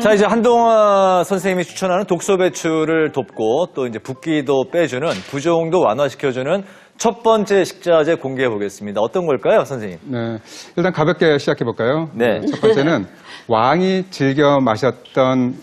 자, 이제 한동화 선생님이 추천하는 독소 배출을 돕고 또 이제 붓기도 빼주는 부종도 완화시켜주는 첫 번째 식자재 공개해 보겠습니다. 어떤 걸까요, 선생님? 네, 일단 가볍게 시작해 볼까요? 네. 첫 번째는 왕이 즐겨 마셨던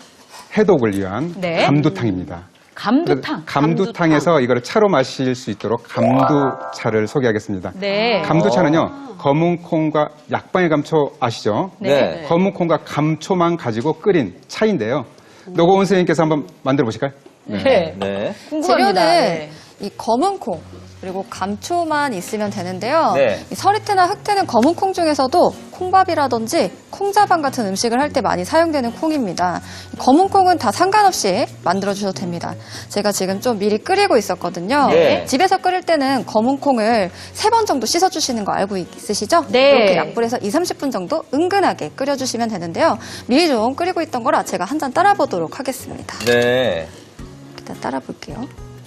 해독을 위한 네. 감두탕입니다. 감두탕. 감두탕에서 이걸 차로 마실 수 있도록 감두차를 소개하겠습니다. 네. 감두차는요, 검은 콩과 약방의 감초 아시죠? 네. 검은 콩과 감초만 가지고 끓인 차인데요. 노고은 선생님께서 한번 만들어 보실까요? 네. 네. 궁금합니다. 재료는 네. 이 검은 콩 그리고 감초만 있으면 되는데요. 네. 이 서리태나 흑태는 검은 콩 중에서도 콩밥이라든지 콩자반 같은 음식을 할 때 많이 사용되는 콩입니다. 검은 콩은 다 상관없이 만들어 주셔도 됩니다. 제가 지금 좀 미리 끓이고 있었거든요. 네. 집에서 끓일 때는 검은 콩을 3번 정도 씻어주시는 거 알고 있으시죠? 네. 이렇게 약불에서 2, 30분 정도 은근하게 끓여주시면 되는데요. 미리 좀 끓이고 있던 거라 제가 한 잔 따라 보도록 하겠습니다. 네. 일단 따라 볼게요.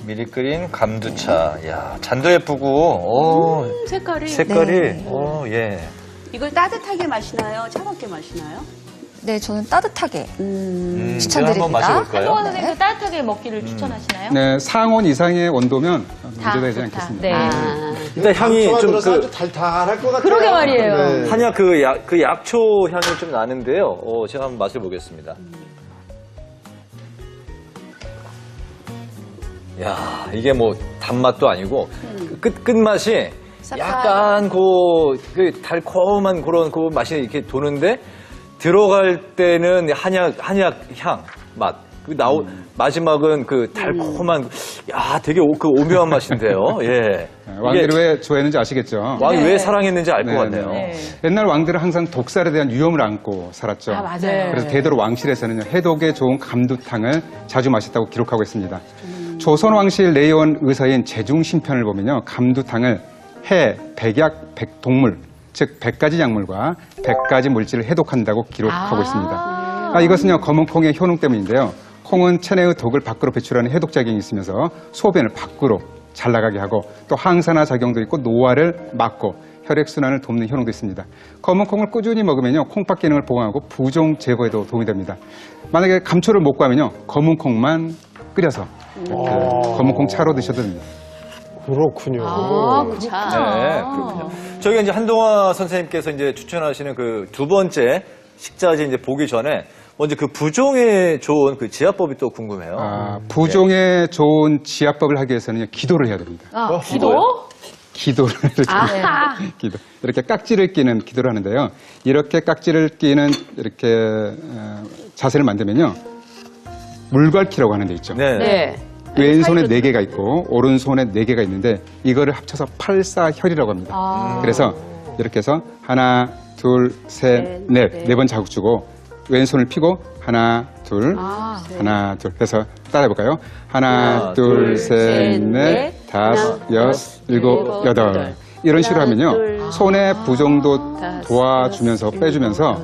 미리 끓인 감두차. 야, 잔도 예쁘고, 색깔이. 색깔이, 네. 예. 이걸 따뜻하게 마시나요? 차갑게 마시나요? 네, 저는 따뜻하게 제가 한번 추천드립니다. 마셔볼까요? 한동화 선생님도 따뜻하게 먹기를 추천하시나요? 네, 상온 이상의 온도면 다 문제되지 좋다. 않겠습니다. 네. 일단 향이 좀 들어서 그, 아주 달달할 것 같아요. 그러게 말이에요. 네. 한약 그 약초 향이 좀 나는데요. 제가 한번 맛을 보겠습니다. 야, 이게 뭐 단맛도 아니고 끝맛이 약간 그 달콤한 그런 그 맛이 이렇게 도는데 들어갈 때는 한약 향 맛. 마지막은 그 달콤한 야, 되게 그 오묘한 맛인데요. 예. 네, 왕들이 이게 왜 좋아했는지 아시겠죠? 왕이 왜 사랑했는지 알 것 네, 같네요. 네. 옛날 왕들은 항상 독살에 대한 위험을 안고 살았죠. 아, 맞아요. 그래서 대대로 왕실에서는 해독에 좋은 감두탕을 자주 마셨다고 기록하고 있습니다. 조선 왕실 내의원 의서인 제중신편을 보면요, 감두탕을 해, 백약, 백동물, 즉 100가지 약물과 100가지 물질을 해독한다고 기록하고 있습니다. 이것은요, 검은 콩의 효능 때문인데요. 콩은 체내의 독을 밖으로 배출하는 해독작용이 있으면서 소변을 밖으로 잘 나가게 하고 또 항산화 작용도 있고 노화를 막고 혈액순환을 돕는 효능도 있습니다. 검은 콩을 꾸준히 먹으면요, 콩팥 기능을 보강하고 부종 제거에도 도움이 됩니다. 만약에 감초를 못 구하면요, 검은 콩만 끓여서 이렇게 검은 콩 차로 드셔도 됩니다. 그렇군요. 네, 그렇군요. 저희가 이제 한동화 선생님께서 이제 추천하시는 그 두 번째 식자재 이제 보기 전에 먼저 그 부종에 좋은 그 지압법이 또 궁금해요. 부종에 좋은 지압법을 하기 위해서는 기도를 해야 됩니다. 기도? 기도를 이렇게, 이렇게 깍지를 끼는 기도를 하는데요. 이렇게 깍지를 끼는 이렇게 자세를 만들면요, 물갈퀴라고 하는 데 있죠. 네. 네. 왼손에 4개가 있고 오른손에 4개가 있는데 이거를 합쳐서 팔사혈이라고 합니다. 그래서 이렇게 해서 하나, 둘, 셋, 넷, 4번 자국 주고 왼손을 펴고 하나, 둘, 하나, 둘 해서 따라해볼까요? 하나, 둘, 셋, 넷, 다섯, 여섯, 일곱, 여덟. 이런 식으로 하면요, 손의 부종도 도와주면서 빼주면서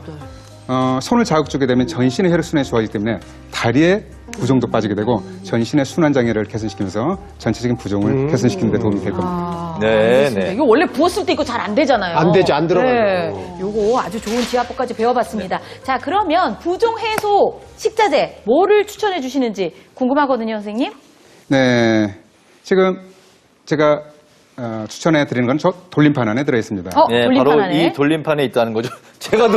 손을 자극 주게 되면 전신의 혈액순환이 좋아지기 때문에 다리에 부종도 빠지게 되고 전신의 순환장애를 개선시키면서 전체적인 부종을 개선시키는 데 도움이 될 겁니다. 네. 이거 원래 부었을 때 이거 잘 안 되잖아요. 안 되죠, 안 들어가요. 네. 요거 아주 좋은 지압법까지 배워봤습니다. 자, 그러면 부종 해소 식자재 뭐를 추천해 주시는지 궁금하거든요, 선생님. 네, 지금 제가 추천해 드리는 건 저 돌림판 안에 들어있습니다. 네, 돌림판 바로 안에. 이 돌림판에 있다는 거죠. 제가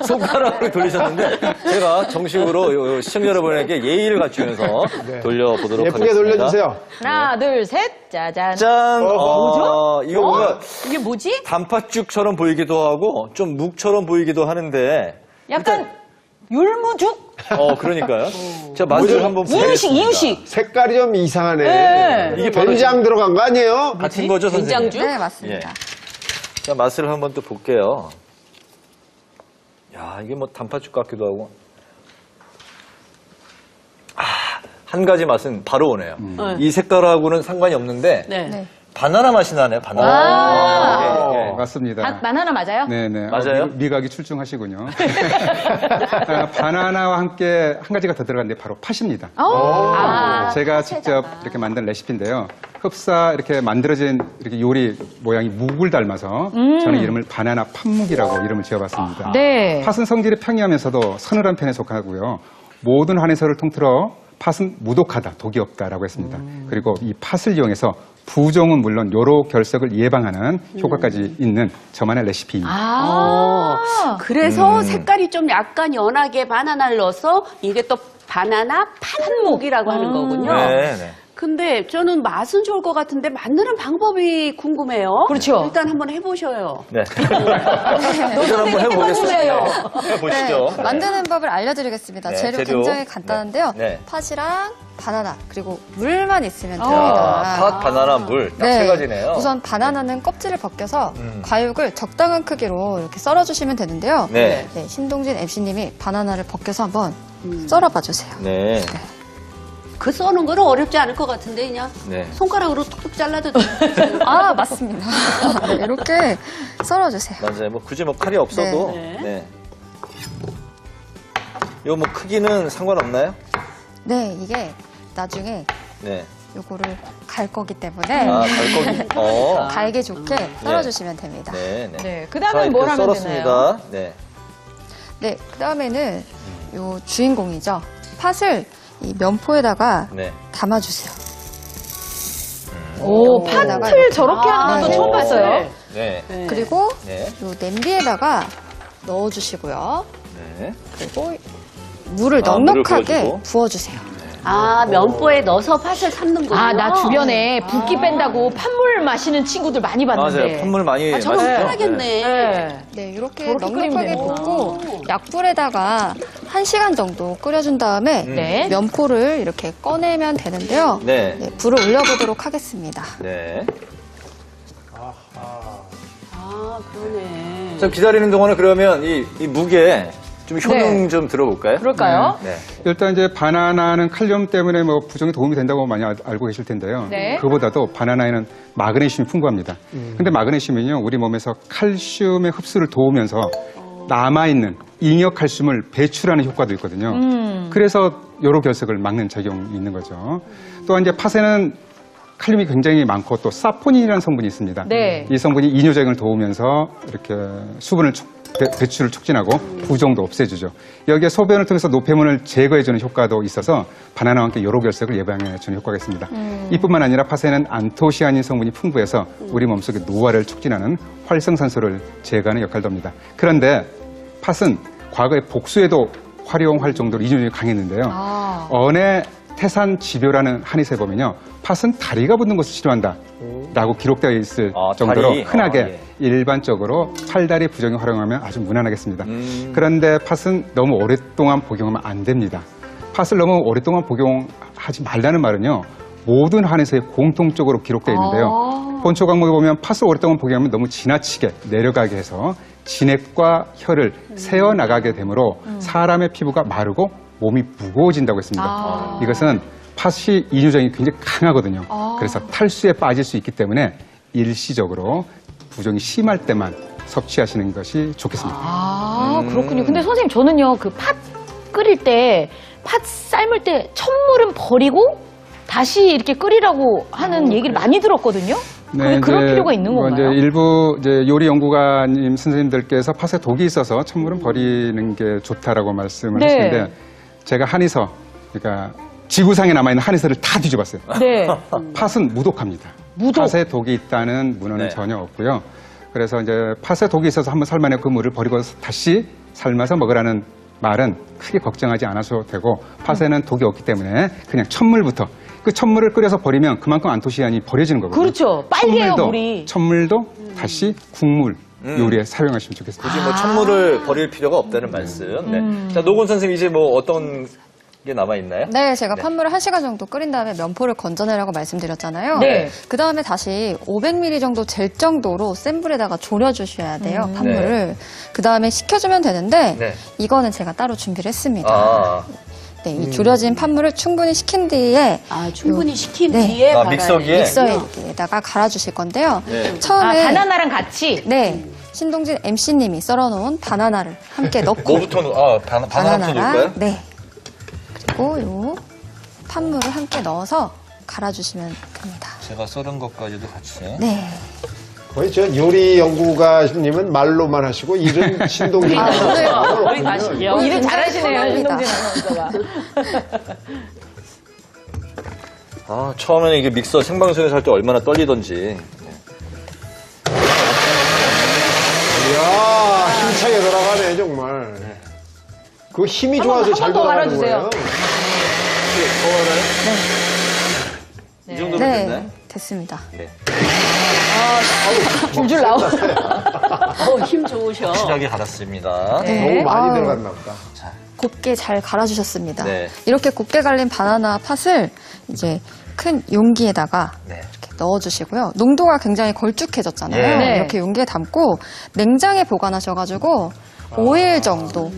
손가락으로 돌리셨는데 제가 정식으로 시청자 여러분에게 예의를 갖추면서 돌려보도록 하겠습니다. 예쁘게 돌려주세요. 하나, 둘, 셋, 짜잔. 짠! 뭐죠? 이거 뭔가 이게 뭐지? 단팥죽처럼 보이기도 하고 좀 묵처럼 보이기도 하는데 약간 율무죽? 그러니까요. 자, 맛을 한번 보겠습니다. 이유식. 색깔이 좀 이상하네. 네. 이게 바로 된장 들어간 거 아니에요? 같은 거죠, 선생님? 네, 맞습니다. 자, 맛을 한번 또 볼게요. 야, 이게 뭐 단팥죽 같기도 하고. 한 가지 맛은 바로 오네요. 이 색깔하고는 상관이 없는데 네. 바나나 맛이 나네요. 바나나. 예. 맞습니다. 바나나 맞아요? 네네. 맞아요? 미각이 출중하시군요. 바나나와 함께 한 가지가 더 들어갔는데 바로 팥입니다. 제가 직접 이렇게 만든 레시피인데요. 흡사 이렇게 만들어진 이렇게 요리 모양이 묵을 닮아서 저는 이름을 바나나 팥묵이라고 이름을 지어봤습니다. 네. 팥은 성질이 평이하면서도 서늘한 편에 속하고요. 모든 한해서를 통틀어 팥은 무독하다, 독이 없다라고 했습니다. 그리고 이 팥을 이용해서 부종은 물론 요로 결석을 예방하는 효과까지 있는 저만의 레시피입니다. 그래서 색깔이 좀 약간 연하게 바나나를 넣어서 이게 또 바나나 팥묵이라고 하는 거군요. 네, 네. 근데 저는 맛은 좋을 것 같은데 만드는 방법이 궁금해요. 그렇죠. 일단 한번 해보셔요. 네. 도전 한번 해보겠습니다. 해보시죠. 네, 만드는 법을 알려드리겠습니다. 네, 재료 재료. 굉장히 간단한데요. 네. 팥이랑 바나나 그리고 물만 있으면 아, 됩니다. 팥, 바나나, 물. 딱 세 가지네요. 우선 바나나는 껍질을 벗겨서 과육을 적당한 크기로 이렇게 썰어주시면 되는데요. 네. 네, 신동진 MC님이 바나나를 벗겨서 한번 썰어봐 주세요. 네. 그 써는 거는 어렵지 않을 것 같은데 그냥 네. 손가락으로 툭툭 잘라도 돼. 아, 맞습니다. 네, 이렇게 썰어주세요. 맞아요. 뭐 굳이 뭐 칼이 없어도. 네. 네. 이거 뭐 크기는 상관없나요? 네, 이게 나중에 네. 요거를 갈 거기 때문에 아, 달고기. 갈기 좋게 썰어주시면 됩니다. 네, 네. 네. 그 자, 다음에 이렇게 뭘 하면 되나요? 썰었습니다. 네. 네, 그 다음에는 요 주인공이죠. 팥을 이 면포에다가 네. 담아주세요. 오, 면포에다가 팥을 이렇게. 저렇게 하는 건 네. 처음 봤어요. 네. 네. 그리고 네. 요 냄비에다가 넣어주시고요. 네. 그리고 물을 아, 물을 넉넉하게 부어주고. 부어주세요. 아, 면보에 넣어서 팥을 삶는 거구나. 아, 나 주변에 붓기 뺀다고 팥물 마시는 친구들 많이 봤는데. 맞아요. 팥물 많이 아, 저거 마시죠? 편하겠네. 네. 네, 이렇게 저렇게 끓이면 넉넉하게 되는구나. 붓고 약불에다가 1시간 정도 끓여준 다음에 네. 면포를 이렇게 꺼내면 되는데요. 네. 네, 불을 올려보도록 하겠습니다. 네. 아, 그러네. 자, 기다리는 동안에 그러면 이 무게 좀 효능 좀 들어볼까요? 그럴까요? 네. 일단 이제 바나나는 칼륨 때문에 뭐 부종에 도움이 된다고 많이 알고 계실 텐데요. 네. 그보다도 바나나에는 마그네슘이 풍부합니다. 근데 마그네슘은요, 우리 몸에서 칼슘의 흡수를 도우면서 남아있는 잉여 칼슘을 배출하는 효과도 있거든요. 그래서 요로 결석을 막는 작용이 있는 거죠. 또한 이제 팥에는 칼륨이 굉장히 많고 또 사포닌이라는 성분이 있습니다. 네. 이 성분이 이뇨작용을 도우면서 이렇게 수분을 배출을 촉진하고 부종도 없애주죠. 여기에 소변을 통해서 노폐물을 제거해주는 효과도 있어서 바나나와 함께 요로 결석을 예방해주는 효과가 있습니다. 이뿐만 아니라 팥에는 안토시아닌 성분이 풍부해서 우리 몸속의 노화를 촉진하는 활성산소를 제거하는 역할도 합니다. 그런데 팥은 과거에 복수에도 활용할 정도로 이뇨작용이 강했는데요. 언해 태산지묘라는 한의사에 보면요, 팥은 다리가 붙는 것을 치료한다 라고 기록되어 있을 아, 정도로 다리. 흔하게 아, 예. 일반적으로 팔다리 부종에 활용하면 아주 무난하겠습니다. 그런데 팥은 너무 오랫동안 복용하면 안 됩니다. 팥을 너무 오랫동안 복용하지 말라는 말은요, 모든 한의사에 공통적으로 기록되어 있는데요. 본초 과목에 보면 팥을 오랫동안 복용하면 너무 지나치게 내려가게 해서 진액과 혈을 새어나가게 되므로 사람의 피부가 마르고 몸이 무거워진다고 했습니다. 이것은 팥이 이뇨작용이 굉장히 강하거든요. 그래서 탈수에 빠질 수 있기 때문에 일시적으로 부종이 심할 때만 섭취하시는 것이 좋겠습니다. 아, 그렇군요. 근데 선생님, 저는요, 그 팥 끓일 때, 팥 삶을 때, 첫물은 버리고 다시 이렇게 끓이라고 하는 얘기를 많이 들었거든요. 그럴 이제 필요가 있는 뭐 건가요? 이제 일부 이제 요리 연구가님 선생님들께서 팥에 독이 있어서 첫물은 버리는 게 좋다라고 말씀을 네. 하시는데, 제가 한의서, 그러니까 지구상에 남아있는 한의서를 다 뒤져봤어요. 네. 팥은 무독합니다. 무독? 팥에 독이 있다는 문헌은 네. 전혀 없고요. 그래서 이제 팥에 독이 있어서 한번 삶아내고 그 물을 버리고 다시 삶아서 먹으라는 말은 크게 걱정하지 않아도 되고, 팥에는 독이 없기 때문에 그냥 첫물부터, 그 첫물을 끓여서 버리면 그만큼 안토시아닌이 버려지는 거거든요. 그렇죠. 빨개요, 물이. 첫물도 다시 국물 요리에 사용하시면 좋겠습니다. 굳이 뭐 천물을 버릴 필요가 없다는 말씀. 네. 자, 노곤 선생님 이제 뭐 어떤 게 남아있나요? 네, 제가 팥물을 1시간 정도 끓인 다음에 면포를 건져내라고 말씀드렸잖아요. 네. 그 다음에 다시 500ml 정도 젤 정도로 센 불에다가 졸여주셔야 돼요, 팥물을. 그 다음에 식혀주면 되는데, 네. 이거는 제가 따로 준비를 했습니다. 아, 네, 이 졸여진 팥물을 충분히 식힌 뒤에 아, 충분히 식힌 네. 뒤에 아, 갈아야 믹서기에? 되겠군요. 믹서에다가 갈아주실 건데요. 네. 아, 처음에 바나나랑 같이? 네, 신동진 MC님이 썰어놓은 바나나를 함께 넣고 뭐부터 바나나부터 바나나랑 넣을까요? 네, 그리고 요 팥물을 함께 넣어서 갈아주시면 됩니다. 제가 썰은 것까지도 같이. 네. 거의 저 요리 연구가님은 말로만 하시고 일은 신동진 아나운서가 우리 가시죠. 일을 잘하시네요, 훌륭합니다. 신동진 아나운서가. 아, 처음에는 이게 믹서 생방송에서 할 때 얼마나 떨리던지. 이야 힘차게 돌아가네 정말. 그 힘이 좋아서 잘 한번더 돌아가는 갈아주세요. 거예요. 이 정도면 네. 됐나요? 됐습니다. 네. 줄줄 나오. 힘 좋으셔. 확실하게 갈았습니다. 네. 너무 많이 아유. 들어갔나 보다. 곱게 잘 갈아주셨습니다. 네. 이렇게 곱게 갈린 바나나 팥을 이제 큰 용기에다가 네. 이렇게 넣어주시고요. 농도가 굉장히 걸쭉해졌잖아요. 네. 이렇게 용기에 담고 냉장에 보관하셔가지고 5일 정도,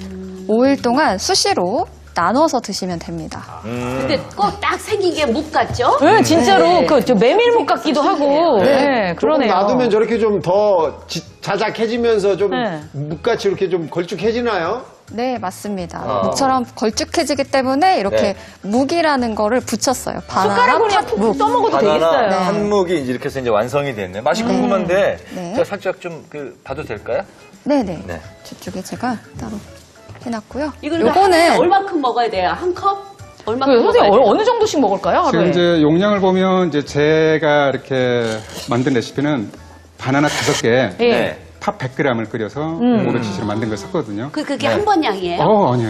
5일 동안 수시로 나눠서 드시면 됩니다. 근데 꼭 딱 생긴 게 묵 같죠? 네, 진짜로 네. 저 메밀묵 같기도 하고. 네, 조금 그러네요. 놔두면 저렇게 좀 더 자작해지면서 좀 네. 묵같이 이렇게 좀 걸쭉해지나요? 네, 맞습니다. 묵처럼 걸쭉해지기 때문에 이렇게 네. 묵이라는 거를 붙였어요. 바나나 숟가락으로 그냥 팥 푹푹 떠먹어도 바나나 되겠어요. 네. 한묵이 이제 이렇게 해서 이제 완성이 됐네. 맛이 궁금한데 네. 제가 살짝 좀 봐도 될까요? 네네. 네. 저쪽에 제가 따로 해놨고요. 이거는 요거는 얼마큼 먹어야 돼요? 한 컵? 얼마큼 그 먹어야 선생님 돼요? 어느 정도씩 먹을까요? 지금 하루에? 이제 용량을 보면 이제 제가 이렇게 만든 레시피는 바나나 5개, 예. 네. 팥 100g을 끓여서 500cc로 만든 걸 썼거든요. 그게 네. 한 번 양이에요? 아니.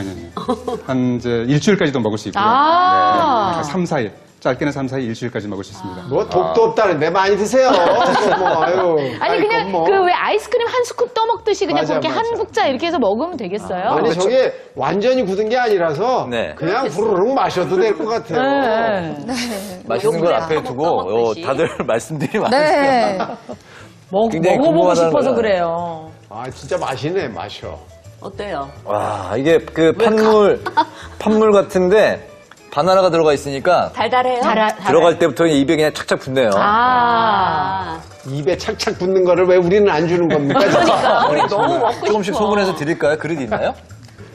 한 이제 일주일까지도 먹을 수 있고요. 아. 3, 4일. 짧게는 3, 4일, 일주일까지 먹을 수 있습니다. 뭐 독도 없다는데 많이 드세요. 그거 뭐, 아유. 아니 그냥 뭐. 그 왜 아이스크림 한 스쿱 떠먹듯이 그냥 맞아, 그렇게 맞아. 한 국자 이렇게 해서 먹으면 되겠어요. 아니 저게 완전히 굳은 게 아니라서 네. 그냥 후루룩 마셔도 될 것 같아요. 네. 맛있는 걸 요구야. 앞에 두고 떠먹듯이. 다들 말씀들이 많으세요. 네. 굉장히 먹어보고 궁금하다는 싶어서 거야. 그래요. 아 진짜 맛있네 마셔. 어때요? 와, 이게 그 팥물 같은데 바나나가 들어가 있으니까 달달해요? 들어갈 때부터 입에 그냥 착착 붙네요. 아. 입에 착착 붙는 거를 왜 우리는 안 주는 겁니까? 그러니까 우리 너무 먹고 조금씩 싶어. 소분해서 드릴까요? 그릇 있나요?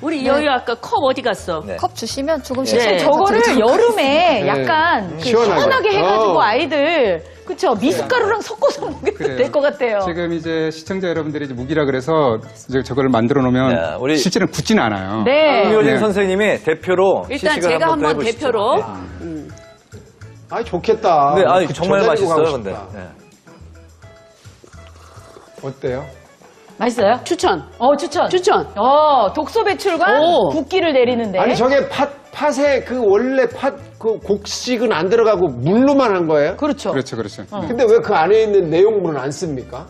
우리 여기 아까 컵 어디 갔어? 네. 컵 주시면 조금씩 네. 저거를 여름에 네. 약간 그 시원하게. 시원하게 해가지고 어. 아이들 그쵸 미숫가루랑 섞어서 먹으면 그래요. 될 것 같아요. 지금 이제 시청자 여러분들이 이제 무기라 그래서 이제 저거를 만들어 놓으면 네, 우리- 실제는 굳지는 않아요. 네. 홍효진 네. 선생님이 대표로 일단 시식을 제가 한번 또 한번 해보시죠. 대표로 네. 아 좋겠다. 네, 아니 그 정말 저 데리고 맛있어요, 가고 근데. 싶다. 네. 어때요? 맛있어요? 추천. 추천. 추천. 독소 배출과 오. 붓기를 내리는데. 아니 저게 팥에 그 원래 팥 그 곡식은 안 들어가고 물로만 한 거예요? 그렇죠. 그렇죠. 근데 왜 그 안에 있는 내용물은 안 씁니까?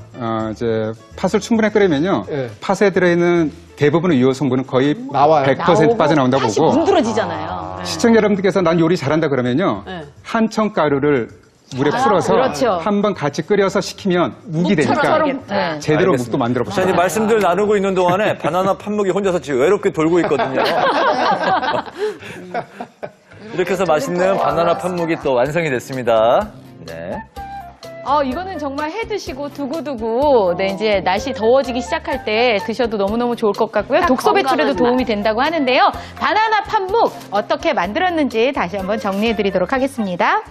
이제 팥을 충분히 끓이면요. 예. 팥에 들어있는 대부분의 유효 성분은 거의 나와요. 100% 빠져나온다고 팥이 보고 문드러지잖아요. 네. 시청자 여러분들께서 난 요리 잘한다 그러면요. 네. 한청 가루를 물에 풀어서 그렇죠. 한번 같이 끓여서 식히면 묵이 되니까 네. 제대로 알겠습니다. 묵도 만들어 자, 보세요. 이제 말씀들 나누고 있는 동안에 바나나 팥묵이 혼자서 지금 외롭게 돌고 있거든요. 이렇게 해서 맛있는 바나나 팥묵이 또 완성이 됐습니다. 네. 이거는 정말 해 드시고 두고두고 네, 이제 날씨 더워지기 시작할 때 드셔도 너무너무 좋을 것 같고요. 딱 독소 배출에도 건강한 도움이 된다고 하는데요. 바나나 팥묵 어떻게 만들었는지 다시 한번 정리해 드리도록 하겠습니다.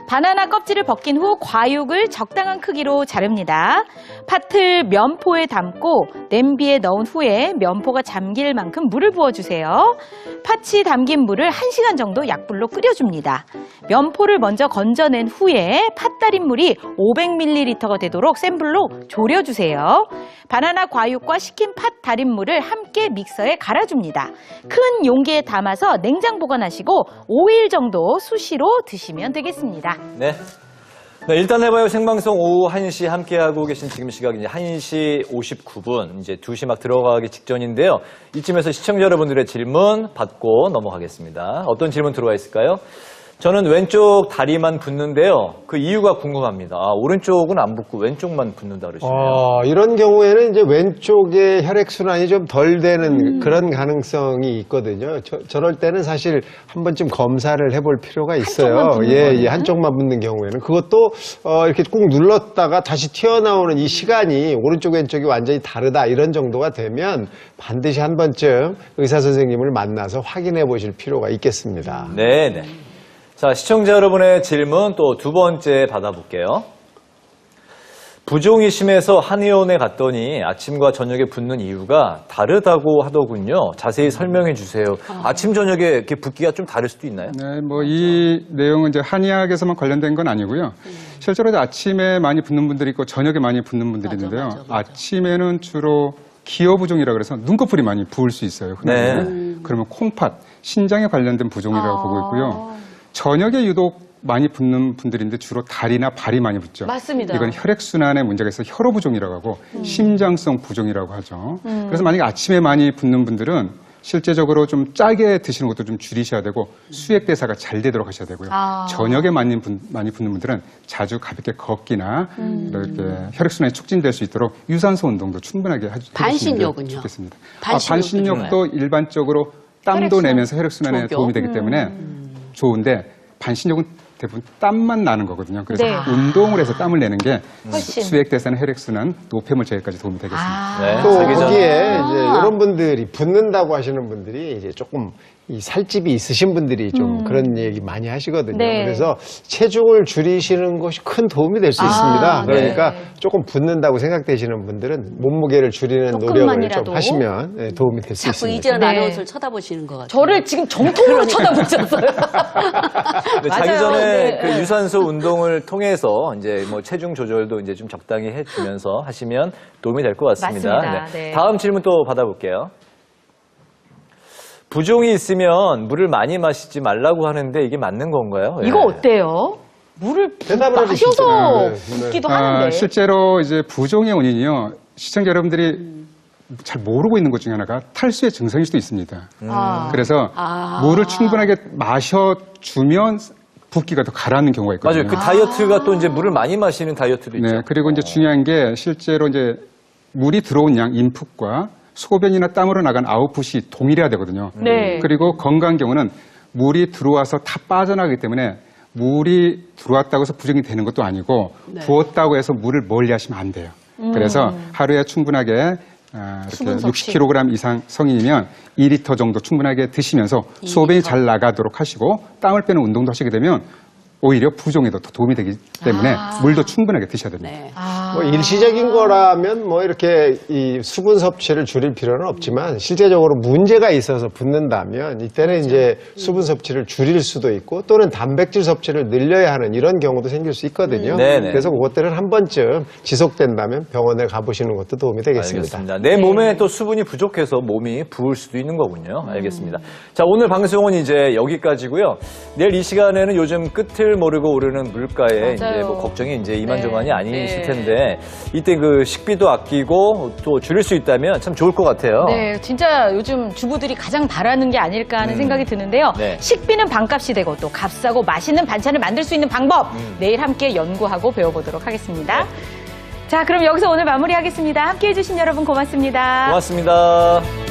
바나나 껍질을 벗긴 후 과육을 적당한 크기로 자릅니다. 팥을 면포에 담고 냄비에 넣은 후에 면포가 잠길 만큼 물을 부어주세요. 팥이 담긴 물을 1시간 정도 약불로 끓여줍니다. 면포를 먼저 건져낸 후에 팥 달인 물이 500ml가 되도록 센 불로 졸여주세요. 바나나 과육과 식힌 팥 달인 물을 함께 믹서에 갈아줍니다. 큰 용기에 담아서 냉장 보관하시고 5일 정도 수시로 드시면 되겠습니다. 네. 네, 일단 해봐요 생방송 오후 1시 함께하고 계신 지금 시각이 이제 1시 59분, 이제 2시 막 들어가기 직전인데요. 이쯤에서 시청자 여러분들의 질문 받고 넘어가겠습니다. 어떤 질문 들어와 있을까요? 저는 왼쪽 다리만 붓는데요. 그 이유가 궁금합니다. 오른쪽은 안 붓고 왼쪽만 붓는다 그러시네요. 이런 경우에는 이제 왼쪽에 혈액순환이 좀 덜 되는 그런 가능성이 있거든요. 저럴 때는 사실 한 번쯤 검사를 해볼 필요가 있어요. 한쪽만 붓는 거는? 한쪽만 붓는 경우에는. 그것도 이렇게 꾹 눌렀다가 다시 튀어나오는 이 시간이 오른쪽 왼쪽이 완전히 다르다 이런 정도가 되면 반드시 한 번쯤 의사 선생님을 만나서 확인해 보실 필요가 있겠습니다. 네네. 자, 시청자 여러분의 질문 또 두 번째 받아볼게요. 부종이 심해서 한의원에 갔더니 아침과 저녁에 붓는 이유가 다르다고 하더군요. 자세히 설명해 주세요. 아침, 저녁에 이렇게 붓기가 좀 다를 수도 있나요? 네, 뭐 이 내용은 이제 한의학에서만 관련된 건 아니고요. 실제로 이제 아침에 많이 붓는 분들이 있고 저녁에 많이 붓는 분들이 있는데요. 맞아. 아침에는 주로 기어부종이라 그래서 눈꺼풀이 많이 부을 수 있어요. 흔하게. 그러면 콩팥, 신장에 관련된 부종이라고 보고 있고요. 저녁에 유독 많이 붓는 분들인데 주로 다리나 발이 많이 붓죠. 맞습니다. 이건 혈액순환에 문제가 있어서 혈호부종이라고 하고 심장성 부종이라고 하죠. 그래서 만약에 아침에 많이 붓는 분들은 실제적으로 좀 짜게 드시는 것도 좀 줄이셔야 되고 수액대사가 잘 되도록 하셔야 되고요. 저녁에 많이 붓는 분들은 자주 가볍게 걷기나 이렇게 혈액순환이 촉진될 수 있도록 유산소 운동도 충분하게 해주시면 반신욕은요? 좋겠습니다. 반신욕도 반신욕도 일반적으로 땀도 내면서 혈액순환에 좋죠. 도움이 되기 때문에 좋은데 반신욕은 대부분 땀만 나는 거거든요. 그래서 네. 운동을 해서 땀을 내는 게 훨씬. 수액대사나 혈액순환, 노폐물 제거까지 도움이 되겠습니다. 네, 또 자기 전- 거기에 이제 이런 분들이 붓는다고 하시는 분들이 이제 조금 이 살집이 있으신 분들이 좀 그런 얘기 많이 하시거든요. 네. 그래서 체중을 줄이시는 것이 큰 도움이 될 수 있습니다. 그러니까 네. 조금 붓는다고 생각되시는 분들은 몸무게를 줄이는 노력을 조금만이라도. 좀 하시면 도움이 될 수 자꾸 있습니다. 이재현 네. 아나운서를 쳐다보시는 것 같아요. 저를 지금 정통으로 쳐다보셨어요. 네, 자기 맞아요. 전에 네. 그 유산소 운동을 통해서 이제 뭐 체중 조절도 이제 좀 적당히 해주면서 하시면 도움이 될 것 같습니다. 맞습니다. 네. 다음 질문 또 받아볼게요. 부종이 있으면 물을 많이 마시지 말라고 하는데 이게 맞는 건가요? 이거 예. 어때요? 물을 대답을 마셔서 해주시죠. 네. 붓기도 하는데. 실제로 이제 부종의 원인이요. 시청자 여러분들이 잘 모르고 있는 것 중에 하나가 탈수의 증상일 수도 있습니다. 그래서 물을 충분하게 마셔주면 붓기가 더 가라앉는 경우가 있거든요. 맞아요. 그 다이어트가 또 이제 물을 많이 마시는 다이어트도 있죠. 네, 그리고 이제 중요한 게 실제로 이제 물이 들어온 양 인풋과 소변이나 땀으로 나간 아웃풋이 동일해야 되거든요. 네. 그리고 건강한 경우는 물이 들어와서 다 빠져나가기 때문에 물이 들어왔다고 해서 부종이 되는 것도 아니고 부었다고 해서 물을 멀리 하시면 안 돼요. 그래서 하루에 충분하게 수분 이렇게 섭취. 60kg 이상 성인이면 2리터 정도 충분하게 드시면서 소변이 잘 나가도록 하시고 땀을 빼는 운동도 하시게 되면 오히려 부종에도 더 도움이 되기 때문에 물도 충분하게 드셔야 됩니다. 네. 뭐 일시적인 거라면 뭐 이렇게 이 수분 섭취를 줄일 필요는 없지만 실제적으로 문제가 있어서 붓는다면 이때는 이제 수분 섭취를 줄일 수도 있고 또는 단백질 섭취를 늘려야 하는 이런 경우도 생길 수 있거든요. 네네. 그래서 그것들은 한 번쯤 지속된다면 병원에 가보시는 것도 도움이 되겠습니다. 알겠습니다. 내 몸에 또 수분이 부족해서 몸이 부을 수도 있는 거군요. 알겠습니다. 자, 오늘 방송은 이제 여기까지고요. 내일 이 시간에는 요즘 끝을 모르고 오르는 물가에 이제 뭐 걱정이 이제 이만저만이 아니실 텐데 이때 그 식비도 아끼고 또 줄일 수 있다면 참 좋을 것 같아요. 네, 진짜 요즘 주부들이 가장 바라는 게 아닐까 하는 생각이 드는데요. 네. 식비는 반값이 되고 또 값싸고 맛있는 반찬을 만들 수 있는 방법 내일 함께 연구하고 배워보도록 하겠습니다. 자, 그럼 여기서 오늘 마무리하겠습니다. 함께해 주신 여러분 고맙습니다. 고맙습니다.